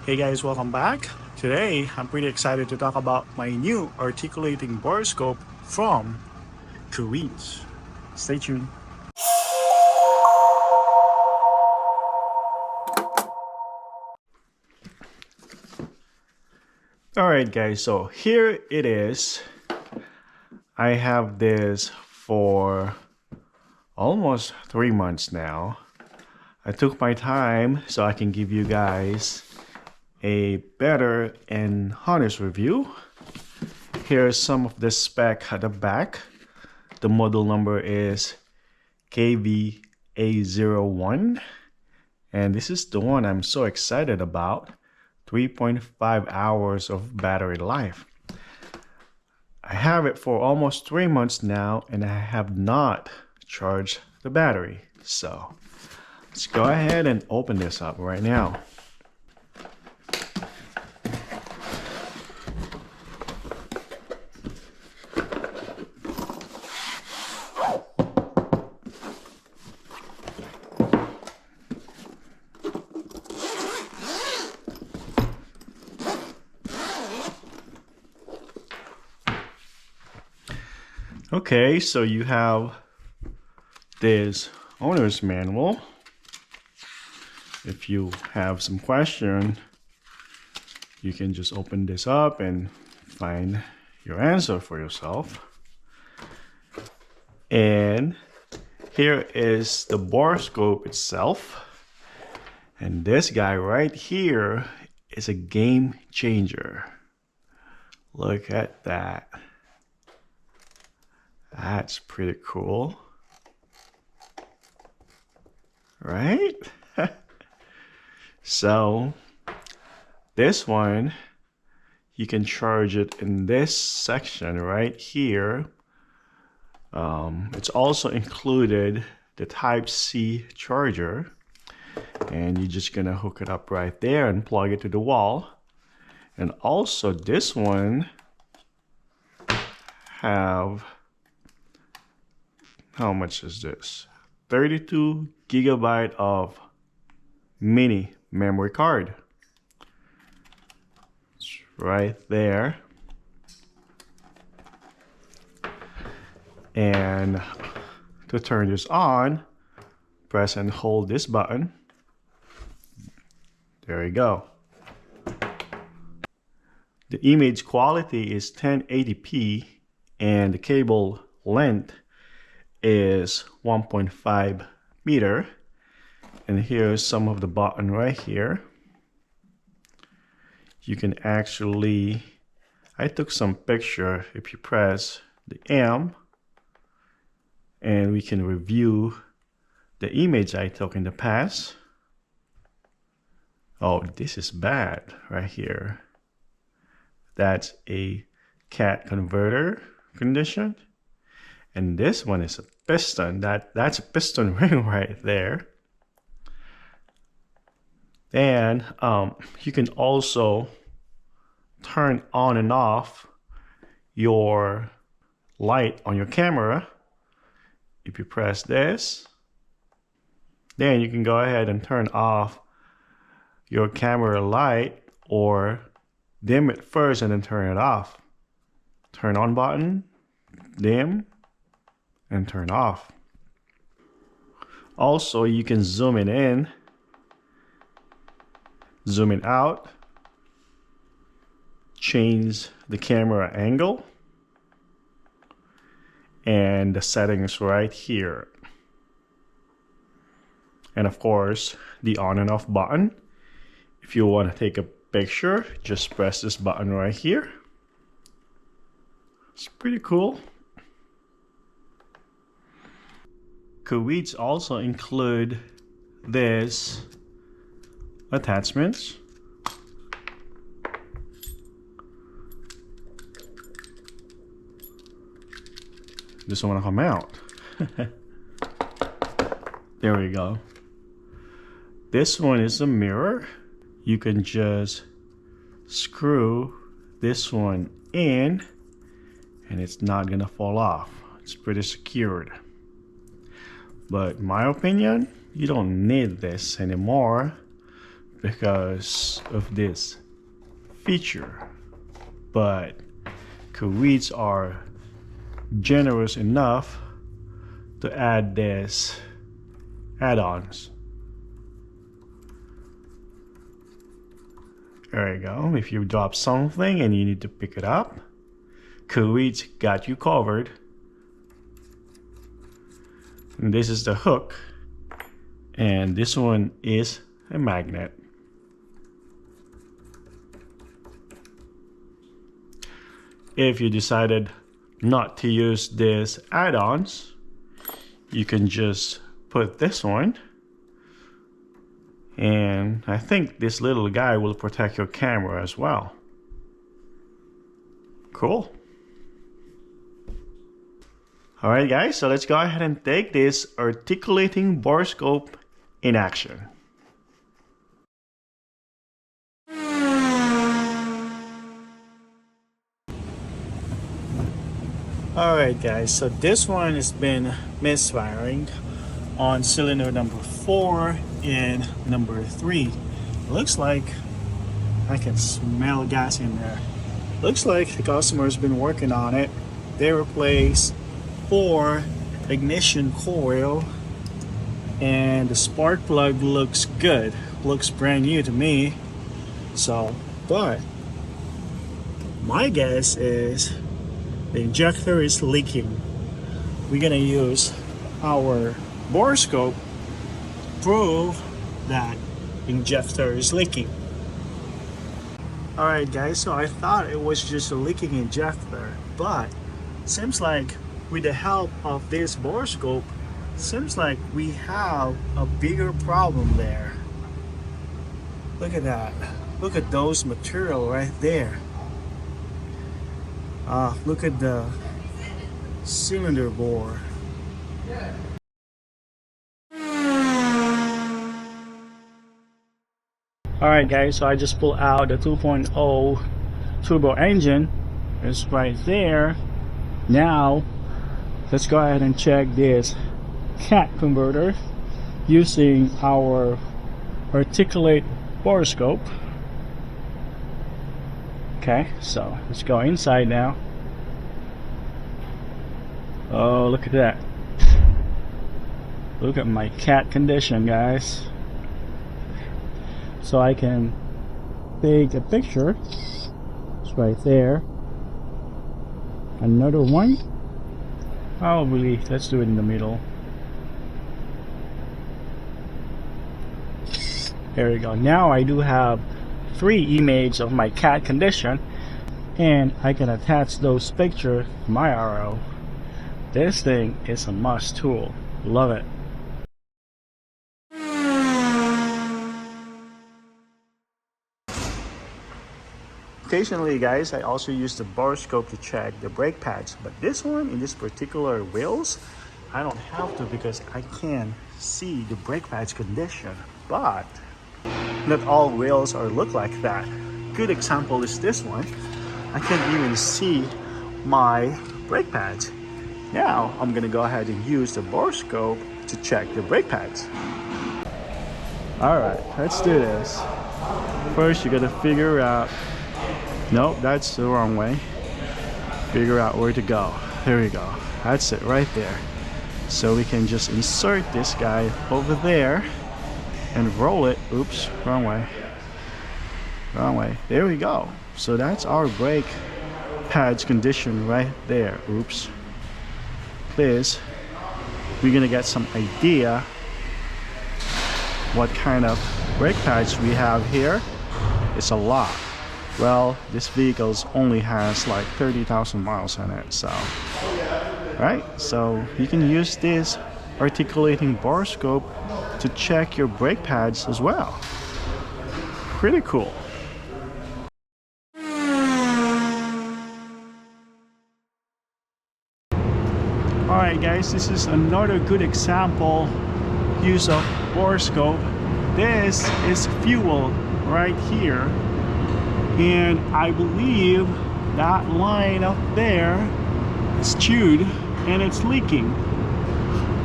Hey guys, welcome back. Today, I'm pretty excited to talk about my new articulating borescope from KAIWEETS. Stay tuned. Alright guys, so here it is. I have this for almost 3 months now. I took my time so I can give you guys a better and honest review. Here's some of the spec at the back. The model number is KBA01, and this is the one I'm so excited about. 3.5 hours of battery life. I have it for almost 3 months now, and I have not charged the battery. So let's go ahead and open this up right now. Okay, so you have this owner's manual. If you have some question, you can just open this up and find your answer for yourself. And here is the borescope itself. And this guy right here is a game changer. Look at that. That's pretty cool, right? So this one, you can charge it in this section right here. It's also included the Type-C charger, and you're just gonna hook it up right there and plug it to the wall. And also this one have, how much is this? 32 gigabyte of mini memory card. It's right there. And to turn this on, press and hold this button. There you go. The image quality is 1080p, and the cable length is 1.5 meter. And here's some of the button right here. You can actually, I took some picture. If you press the M, and we can review the image I took in the past. Oh, this is bad right here. That's a cat converter condition. And this one is a piston. That's a piston ring right there. And you can also turn on and off your light on your camera. If you press this, then you can go ahead and turn off your camera light, or dim it first and then turn it off. Turn on button, dim, and turn off. Also, you can zoom it in, zoom it out, change the camera angle, and the settings right here. And of course, the on and off button. If you want to take a picture, just press this button right here. It's pretty cool. KAIWEETS also include this attachments. This one will come out. There we go. This one is a mirror. You can just screw this one in and it's not gonna fall off. It's pretty secured. But in my opinion, you don't need this anymore because of this feature, but KAIWEETS are generous enough to add this add-ons. There you go. If you drop something and you need to pick it up, KAIWEETS got you covered. And this is the hook, and this one is a magnet. If you decided not to use this add-ons, you can just put this one, and I think this little guy will protect your camera as well. Cool. Alright guys, so let's go ahead and take this articulating borescope in action. Alright guys, so this one has been misfiring on cylinder number 4 and number 3. Looks like I can smell gas in there. Looks like the customer's been working on it. They replaced 4 ignition coil, and the spark plug looks good. Looks brand new to me. So, but my guess is the injector is leaking. We're gonna use our borescope to prove that injector is leaking. Alright guys, so I thought it was just a leaking injector, but seems like with the help of this borescope, seems like we have a bigger problem there. Look at that. Look at those material right there. Look at the cylinder bore. Alright guys, so I just pulled out the 2.0 turbo engine. It's right there. Now let's go ahead and check this cat converter using our articulate borescope. Okay, so let's go inside now. Oh, look at that. Look at my cat condition, guys. So I can take a picture. It's right there. Another one. Probably, let's do it in the middle. There we go. Now I do have 3 images of my cat condition, and I can attach those pictures to my RO. This thing is a must tool. Love it. Occasionally guys, I also use the borescope to check the brake pads, but this one, in this particular wheels, I don't have to because I can see the brake pads condition. But not all wheels are look like that. Good example is this one. I can't even see my brake pads. Now I'm gonna go ahead and use the borescope to check the brake pads. Alright, let's do this. First you gotta figure out, nope, that's the wrong way. Figure out where to go. There we go. That's it right there. So we can just insert this guy over there and roll it. Oops, wrong way. Wrong way. There we go. So that's our brake pads condition right there. Oops. This, we're gonna get some idea what kind of brake pads we have here. It's a lot. Well, this vehicle only has like 30,000 miles on it, so right, so you can use this articulating borescope to check your brake pads as well. Pretty cool. Alright guys, this is another good example use of borescope. This is fuel right here, and I believe that line up there is chewed and it's leaking.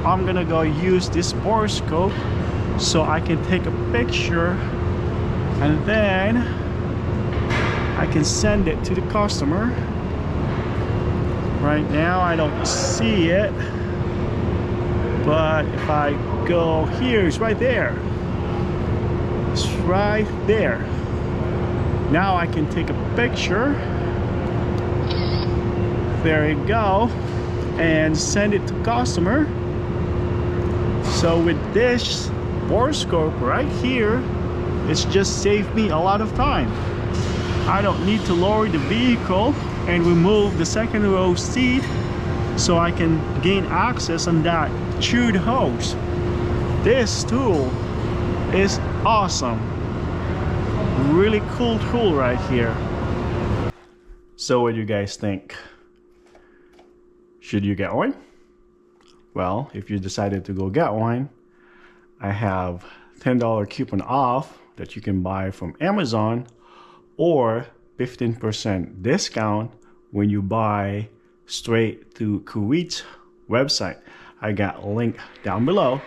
I'm gonna go use this borescope so I can take a picture and then I can send it to the customer. Right now I don't see it, but if I go here, it's right there. It's right there. Now I can take a picture. There you go, and send it to customer. So with this borescope right here, it's just saved me a lot of time. I don't need to lower the vehicle and remove the second row seat so I can gain access on that through the hose. This tool is awesome. Really cool tool right here. So what do you guys think? Should you get one? Well, if you decided to go get one, I have $10 coupon off that you can buy from Amazon, or 15% discount when you buy straight to KAIWEETS website. I got a link down below